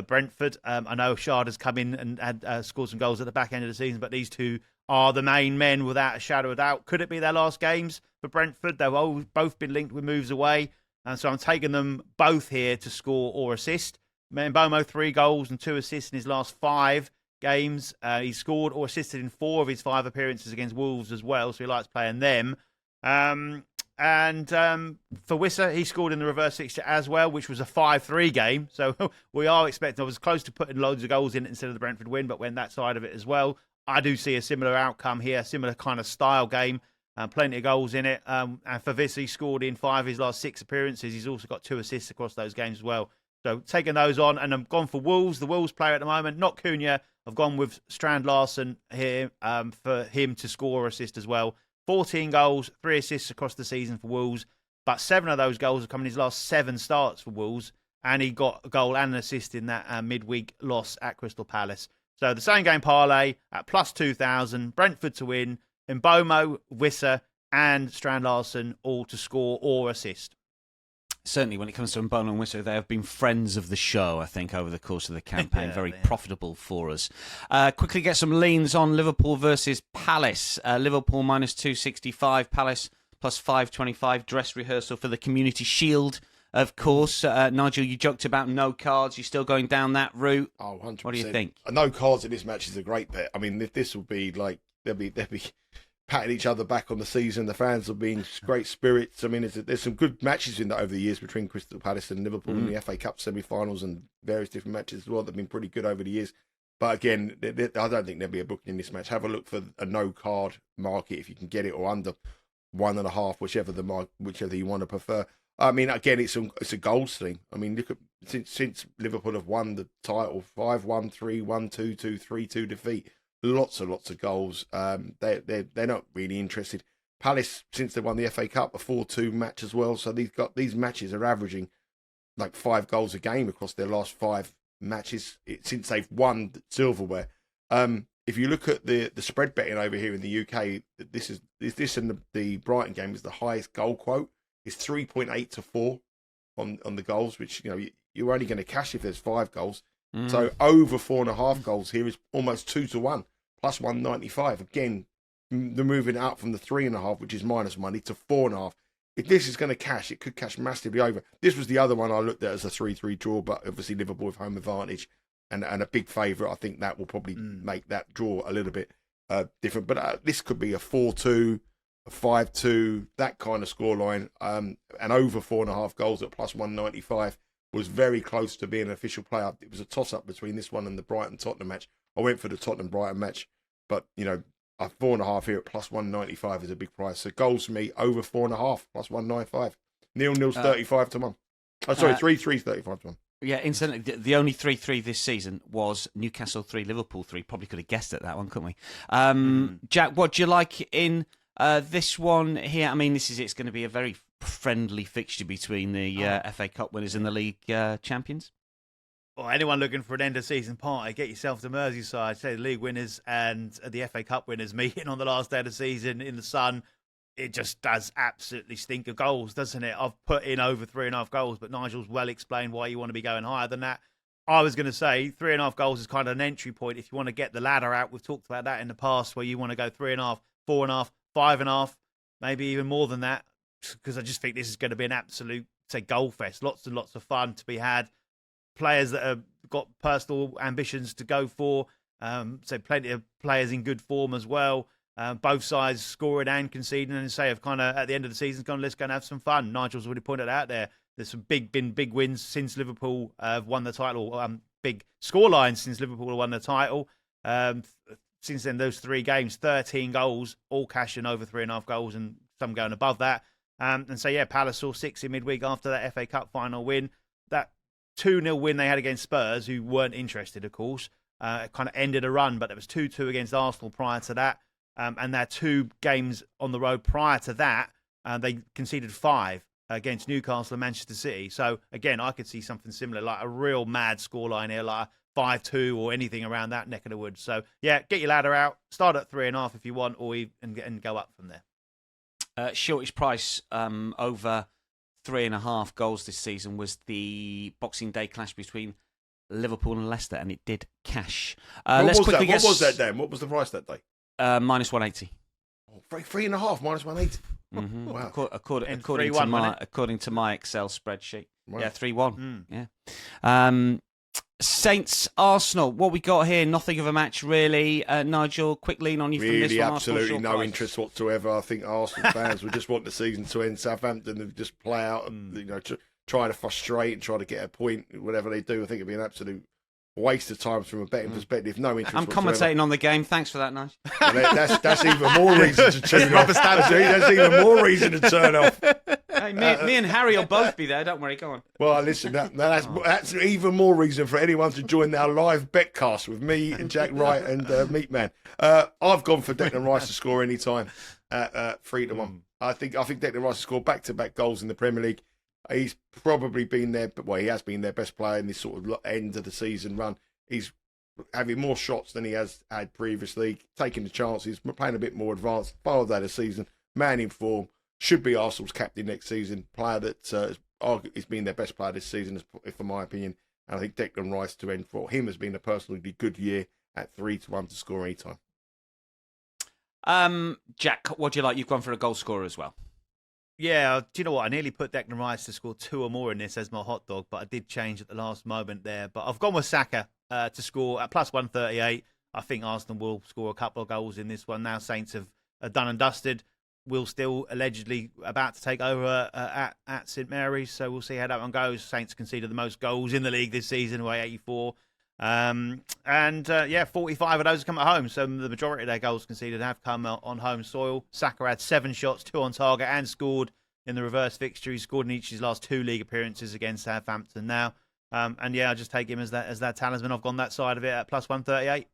Brentford. I know Shard has come in and had scored some goals at the back end of the season, but these two are the main men without a shadow of doubt. Could it be their last games for Brentford? They've both been linked with moves away. And so I'm taking them both here to score or assist. Mbomo, 3 goals and 2 assists in his last 5 games. He's scored or assisted in 4 of his 5 appearances against Wolves as well, so he likes playing them. And for Wissa, he scored in the reverse fixture as well, which was a 5-3 game. So we are expecting, I was close to putting loads of goals in it instead of the Brentford win, but went that side of it as well. I do see a similar outcome here, similar kind of style game. Plenty of goals in it. And for Wissa, he scored in 5 of his last 6 appearances. He's also got 2 assists across those games as well. So taking those on, and I've gone for Wolves, the Wolves player at the moment, not Cunha. I've gone with Strand Larsen here for him to score or assist as well. 14 goals, 3 assists across the season for Wolves, but 7 of those goals have come in his last 7 starts for Wolves, and he got a goal and an assist in that midweek loss at Crystal Palace. So the same game parlay at plus 2,000, Brentford to win, Mbomo, Wissa, and Strand Larsen all to score or assist. Certainly, when it comes to Mbomo and Wissa, they have been friends of the show, I think, over the course of the campaign. Very profitable for us. Quickly get some leans on Liverpool versus Palace. Liverpool minus 265, Palace plus 525. Dress rehearsal for the Community Shield, of course. Nigel, you joked about no cards. You're still going down that route. Oh, 100%. What do you think? No cards in this match is a great bet. I mean, this will be like, they'll be patting each other back on the season. The fans will be in great spirits. I mean, there's some good matches in that over the years between Crystal Palace and Liverpool in the FA Cup semi-finals and various different matches as well that have been pretty good over the years. But again, I don't think there'll be a booking in this match. Have a look for a no-card market if you can get it, or under 1.5, whichever you want to prefer. I mean, again, it's a goals thing. I mean, look at since Liverpool have won the title, 5-1, 3-1, 2-2, 3-2 defeat. Lots of goals. They're not really interested. Palace, since they won the FA Cup, a 4-2 match as well. So these matches are averaging like 5 goals a game across their last 5 matches since they've won silverware. if you look at the spread betting over here in the UK, this and the Brighton game is the highest goal quote. It's 3.8 to 4 on the goals, which you're only going to cash if there's 5 goals. So over 4.5 goals here is almost 2 to 1, plus 195. Again, they're moving it up from the 3.5, which is minus money, to 4.5. If this is going to cash, it could cash massively over. This was the other one I looked at as a 3-3 draw, but obviously Liverpool with home advantage and a big favourite. I think that will probably make that draw a little bit different. But this could be a 4-2, a 5-2, that kind of scoreline. And over 4.5 goals at plus 195 was very close to being an official play-up. It was a toss-up between this one and the Brighton-Tottenham match. I went for the Tottenham-Brighton match, but, a 4.5 here at plus 195 is a big price. So goals for me over 4.5 plus 195. 0-0's 35 to 1. Oh, sorry, 3-3's 35 to 1. Yeah, incidentally, the only 3-3 this season was Newcastle 3, Liverpool 3. Probably could have guessed at that one, couldn't we? Jack, what do you like in this one here? I mean, it's going to be a very friendly fixture between the FA Cup winners and the league champions. Well, anyone looking for an end-of-season party, get yourself to Merseyside. Say the league winners and the FA Cup winners meeting on the last day of the season in the sun. It just does absolutely stink of goals, doesn't it? I've put in over 3.5 goals, but Nigel's well explained why you want to be going higher than that. I was going to say 3.5 goals is kind of an entry point if you want to get the ladder out. We've talked about that in the past, where you want to go 3.5, 4.5, 5.5, maybe even more than that, because I just think this is going to be an absolute, goal fest. Lots and lots of fun to be had. Players that have got personal ambitions to go for. So plenty of players in good form as well. Both sides scoring and conceding, and have kind of at the end of the season gone, let's go and have some fun. Nigel's already pointed out there. There's some big wins since Liverpool have won the title. Big scorelines since Liverpool have won the title. Since then, those 3 games, 13 goals, all cashing over 3.5 goals, and some going above that. And so Palace saw 6 in midweek after that FA Cup final win. That 2-0 win they had against Spurs, who weren't interested, of course, kind of ended a run, but it was 2-2 against Arsenal prior to that. And their 2 games on the road prior to that, they conceded 5 against Newcastle and Manchester City. So, again, I could see something similar, like a real mad scoreline here, like a 5-2 or anything around that neck of the woods. So, get your ladder out, start at 3.5 if you want, and go up from there. Shortest price over 3.5 goals this season was the Boxing Day clash between Liverpool and Leicester, and it did cash. What was that then? What was the price that day? Minus 180. Oh, 3.5 minus 180. Mm-hmm. Wow. According to my Excel spreadsheet. Wow. Yeah, 3-1. Yeah. Saints Arsenal. What we got here? Nothing of a match, really. Nigel, quick lean on you from this one. Absolutely no interest whatsoever. I think Arsenal fans would just want the season to end. Southampton would just play out and try to frustrate and try to get a point, whatever they do. I think it'd be an absolute waste of time from a betting perspective. No interest. I'm commentating on the game. Thanks for that, Nigel. That's even more reason to tune off. That's even more reason to turn off. Hey, me and Harry will both be there. Don't worry. Go on. Well, listen, that's even more reason for anyone to join our live betcast with me and Jack Wright and Meatman. I've gone for Declan Rice to score any time at 3-1. I think Declan Rice has scored back-to-back goals in the Premier League. He's probably been he has been their best player in this sort of end of the season run. He's having more shots than he has had previously, taking the chances, playing a bit more advanced. Final day of the season, man in form, should be Arsenal's captain next season. Player that has been their best player this season, for my opinion. And I think Declan Rice to end for him has been a personally good year at 3-1 to score any time. Jack, what do you like? You've gone for a goal scorer as well. Yeah, do you know what? I nearly put Declan Rice to score 2 or more in this as my hot dog, but I did change at the last moment there. But I've gone with Saka to score at plus 138. I think Arsenal will score a couple of goals in this one. Now Saints have done and dusted. Will still allegedly about to take over at St Mary's, so we'll see how that one goes. Saints conceded the most goals in the league this season, by 84. 45 of those have come at home, so the majority of their goals conceded have come on home soil. Saka had 7 shots, 2 on target, and scored in the reverse fixture. He scored in each of his last 2 league appearances against Southampton now. I'll just take him as that talisman. I've gone that side of it at plus 138.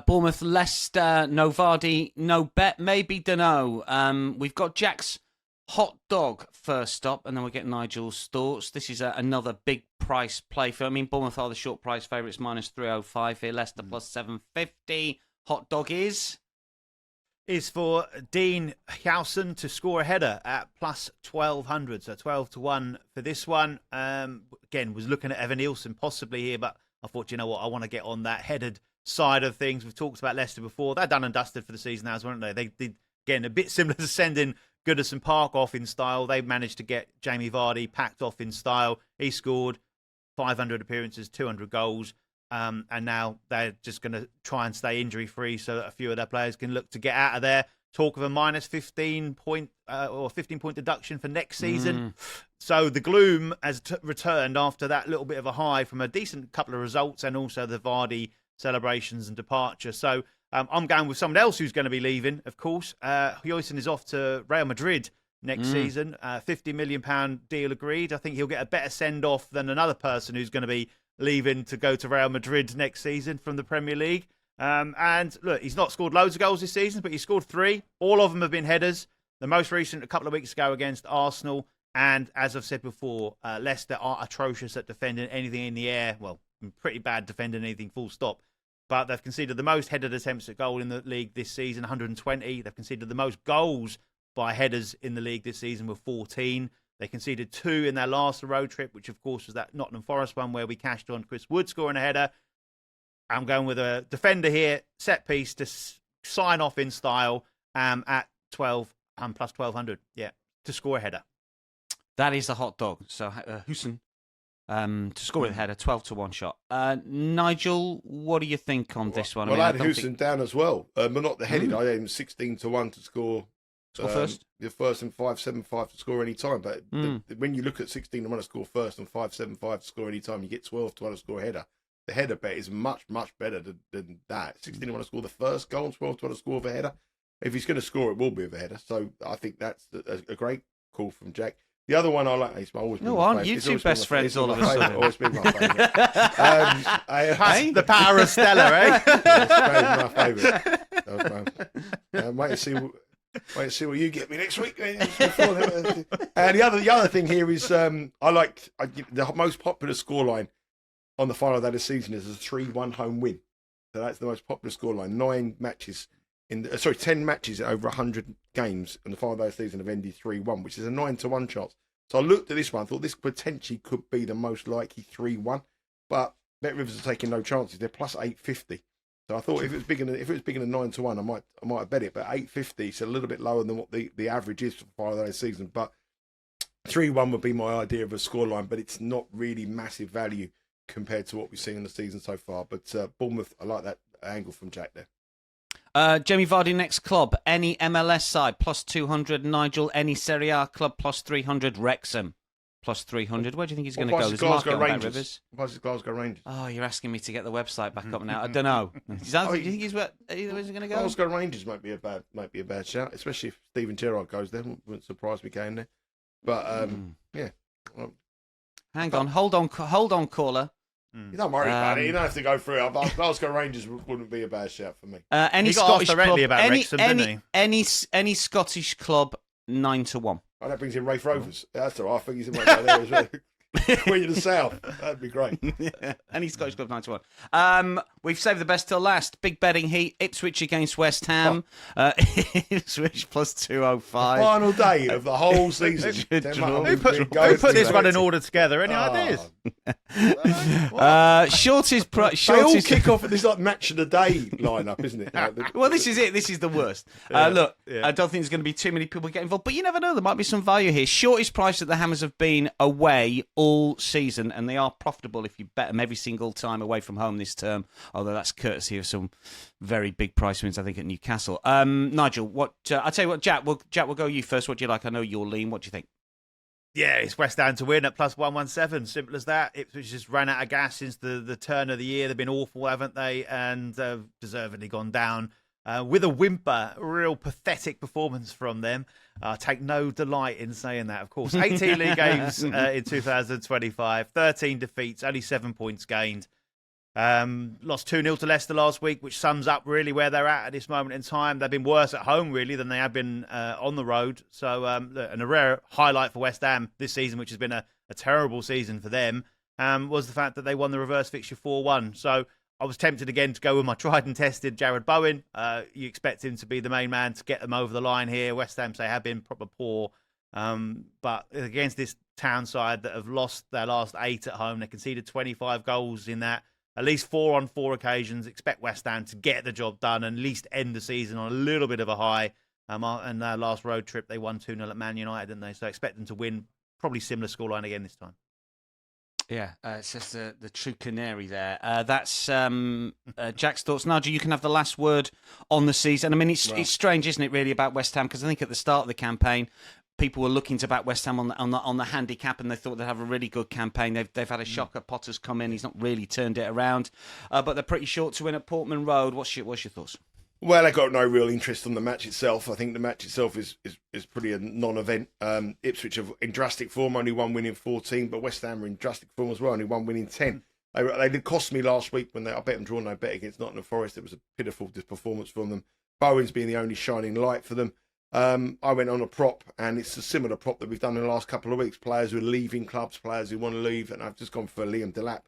Bournemouth, Leicester, no Vardy, no bet, maybe, dunno. We've got Jack's hot dog first stop, and then we'll get Nigel's thoughts. This is another big price play for. I mean, Bournemouth are the short price favourites, minus 305 here. Leicester plus 750. Hot dog is for Dean Howson to score a header at plus 1,200. So 12 to 1 for this one. Again, was looking at Evan Nielsen possibly here, but I thought, you know what, I want to get on that headed side of things. We've talked about Leicester before. They're done and dusted for the season now, weren't they? They did, again, a bit similar to sending Goodison Park off in style. They managed to get Jamie Vardy packed off in style. He scored 500 appearances, 200 goals. And now they're just going to try and stay injury-free so that a few of their players can look to get out of there. Talk of a minus 15 point or 15-point deduction for next season. So the gloom has returned after that little bit of a high from a decent couple of results and also the Vardy celebrations and departure. So I'm going with someone else who's going to be leaving, of course. Huijsen is off to Real Madrid next season. £50 million deal agreed. I think he'll get a better send-off than another person who's going to be leaving to go to Real Madrid next season from the Premier League. And look, he's not scored loads of goals this season, but he scored 3. All of them have been headers. The most recent a couple of weeks ago against Arsenal. And as I've said before, Leicester are atrocious at defending anything in the air. Well, pretty bad defending anything full stop. But they've conceded the most headed attempts at goal in the league this season, 120. They've conceded the most goals by headers in the league this season with 14. They conceded 2 in their last road trip, which of course was that Nottingham Forest one where we cashed on Chris Wood scoring a header. I'm going with a defender here, set piece to sign off in style at 12 plus 1,200. Yeah, to score a header. that is a hot dog. So Huijsen to score with a header, 12 to 1 shot. Nigel, what do you think on this one? Well, I had Huijsen down as well, but not the headed. I had him 16 to 1 to score. First? The first and 5.75 to score any time. But when you look at 16 to 1 to score first and 5.75 to score any time, you get 12 to 1 to score a header. The header bet is much, much better than that. 16 to 1 to score the first goal and 12 to 1 to score with a header. If he's going to score, it will be with a header. So I think that's a great call from Jack. The other one I like, it's always been my favourite. You two best friends all of a sudden. Always been my favourite. The power of Stella, eh? It's my favourite. Wait to see what you get me next week. And the other thing here is the most popular scoreline on the final day of the season is a 3-1 home win. So that's the most popular scoreline. 10 matches over 100 games in the final day of the season have ended 3-1, which is a 9 to 1 chance. So I looked at this one, thought this potentially could be the most likely 3-1, but Bet Rivers are taking no chances. They're plus 850. So I thought if it was bigger than 9 to 1, I might have bet it. But 850 is a little bit lower than what the average is for the final day of the season. But 3-1 would be my idea of a scoreline, but it's not really massive value compared to what we've seen in the season so far. But Bournemouth, I like that angle from Jack there. Jamie Vardy, next club. Any MLS side, plus 200. Nigel, any Serie A club, plus 300. Wrexham, plus 300. Where do you think he's going to go? There's Glasgow Market Rangers. Why's the Glasgow Rangers? Oh, you're asking me to get the website back up now. I don't know. Do you think he's where's he going to go? Glasgow Rangers might be a bad shout, especially if Steven Gerrard goes there. Wouldn't surprise me going there. But yeah. Well, hang on, hold on, caller. You don't worry about it. You don't have to go through it. Glasgow Rangers wouldn't be a bad shout for me. Any Scottish club? Any Scottish club? 9 to 1. Oh, that brings in Rafe Rovers. That's all right. I think he's in there as well. Queen of the South. That'd be great. Yeah. Any Scottish club 9 to 1. We've saved the best till last. Big betting heat. Ipswich against West Ham. Ipswich plus 205. Final day of the whole season. Who put this one in order together? Any ideas? Shortest price. They all kick off at this match of the day lineup, isn't it? Well, this is it. This is the worst. Look, I don't think there's going to be too many people getting involved, but you never know. There might be some value here. Shortest price that the Hammers have been away all season, and they are profitable if you bet them every single time away from home this term, although that's courtesy of some very big price wins, I think, at Newcastle. Nigel, I'll tell you what, Jack, we'll go you first. What do you like? I know you're lean. What do you think? Yeah, it's West Ham to win at plus 117. Simple as that. Ipswich just ran out of gas since the turn of the year. They've been awful, haven't they? And deservedly gone down with a whimper. Real pathetic performance from them. Take no delight in saying that, of course. 18 league games in 2025, 13 defeats, only 7 points gained. Lost 2-0 to Leicester last week, which sums up really where they're at this moment in time. They've been worse at home, really, than they have been on the road. So, and a rare highlight for West Ham this season, which has been a terrible season for them. was the fact that they won the reverse fixture 4-1. So I was tempted again to go with my tried and tested Jared Bowen. You expect him to be the main man to get them over the line here. West Ham, say, have been proper poor. But against this town side that have lost their last 8 at home, they conceded 25 goals in that. At least 4 on 4 occasions. Expect West Ham to get the job done and at least end the season on a little bit of a high. And their last road trip, they won 2-0 at Man United, didn't they? So expect them to win, probably similar scoreline again this time. Yeah, it's just the true canary there. That's Jack's thoughts. Nigel, you can have the last word on the season. I mean, it's strange, isn't it, really, about West Ham? Because I think at the start of the campaign, people were looking to back West Ham on the handicap, and they thought they'd have a really good campaign. They've had a shocker. Potter's come in; he's not really turned it around, but they're pretty short to win at Portman Road. What's your thoughts? Well, I got no real interest on the match itself. I think the match itself is pretty a non-event. Ipswich are in drastic form, only one win in 14, but West Ham are in drastic form as well, only one win in 10. They did cost me last week when I bet them draw no bet against Nottingham Forest. It was a pitiful performance from them. Bowen's being the only shining light for them. I went on a prop, and it's a similar prop that we've done in the last couple of weeks. Players who are leaving clubs, players who want to leave, and I've just gone for Liam Delap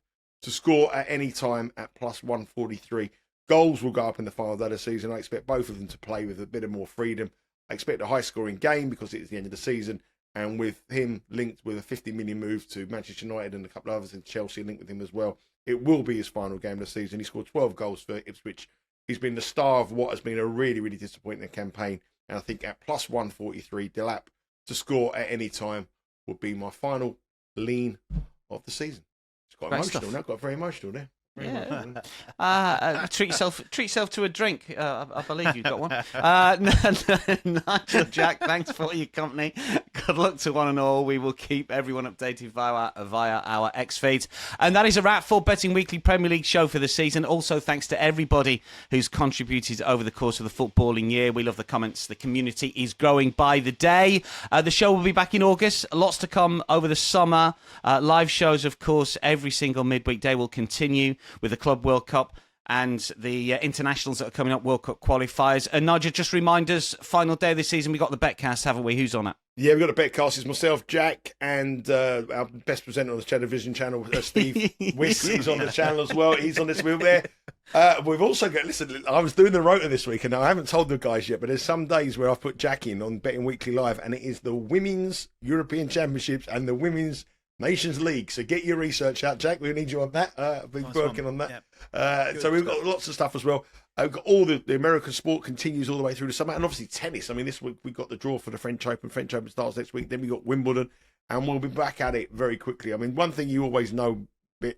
to score at any time at plus 143. Goals will go up in the final day of the season. I expect both of them to play with a bit of more freedom. I expect a high-scoring game because it's the end of the season, and with him linked with a 50 million move to Manchester United and a couple of others in Chelsea linked with him as well, it will be his final game of the season. He scored 12 goals for Ipswich. He's been the star of what has been a really, really disappointing campaign. And I think at plus 143, Delap to score at any time would be my final lean of the season. It's quite emotional now. Got very emotional there. Yeah. Treat yourself to a drink. I believe you've got one. Nigel, Jack, thanks for your company. Good luck to one and all. We will keep everyone updated via our X feeds. And that is a wrap for Betting Weekly Premier League show for the season. Also, thanks to everybody who's contributed over the course of the footballing year. We love the comments. The community is growing by the day. The show will be back in August. Lots to come over the summer. Live shows, of course, every single midweek day will continue with the Club World Cup and the internationals that are coming up, World Cup qualifiers. And Nigel, just remind us, final day of the season, we got the Betcast, haven't we? Who's on it? Yeah, we've got a Betcast. It's myself, Jack, and our best presenter on the television channel, Steve Wiss. He's on the channel as well. He's on this. We're there. We've also got, listen, I was doing the rota this week, and I haven't told the guys yet, but there's some days where I've put Jack in on Betting Weekly Live, and it is the Women's European Championships and the Women's Nations League. So get your research out, Jack. We need you on that. I've been working on that. Yep. So we've got lots of stuff as well. We've got all the American sport continues all the way through the summer. And obviously tennis. I mean, this week we got the draw for the French Open. French Open starts next week. Then we got Wimbledon. And we'll be back at it very quickly. I mean, one thing you always know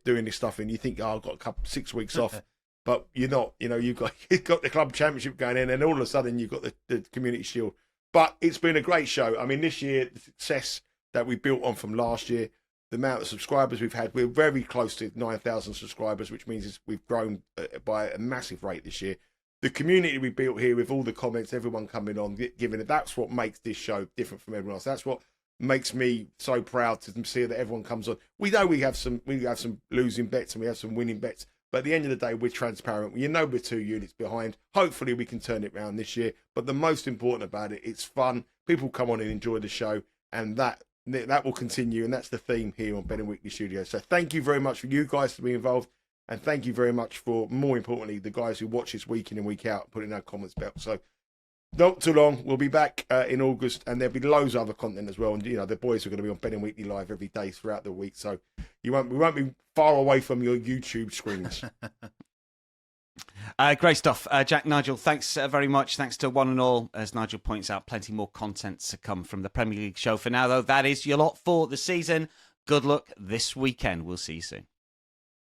doing this stuff, and you think, I've got 6 weeks off. But you're not. You know, you've got the club championship going in, and all of a sudden you've got the Community Shield. But it's been a great show. I mean, this year, the success that we built on from last year, the amount of subscribers we've had, we're very close to 9,000 subscribers, which means we've grown by a massive rate this year. The community we built here with all the comments, everyone coming on, giving it, that's what makes this show different from everyone else. That's what makes me so proud to see that everyone comes on. We know we have some losing bets and we have some winning bets, but at the end of the day, we're transparent. You know we're 2 units behind. Hopefully we can turn it around this year. But the most important about it, it's fun. People come on and enjoy the show, and that will continue, and that's the theme here on Betting Weekly Studios. So thank you very much for you guys to be involved, and thank you very much for, more importantly, the guys who watch this week in and week out, putting our comments back. So not too long, we'll be back in August, and there'll be loads of other content as well. And you know, the boys are going to be on Betting Weekly Live every day throughout the week, so we won't be far away from your YouTube screens. Great stuff. Jack, Nigel, thanks very much. Thanks to one and all. As Nigel points out, plenty more content to come from the Premier League show. For now, though, that is your lot for the season. Good luck this weekend. We'll see you soon.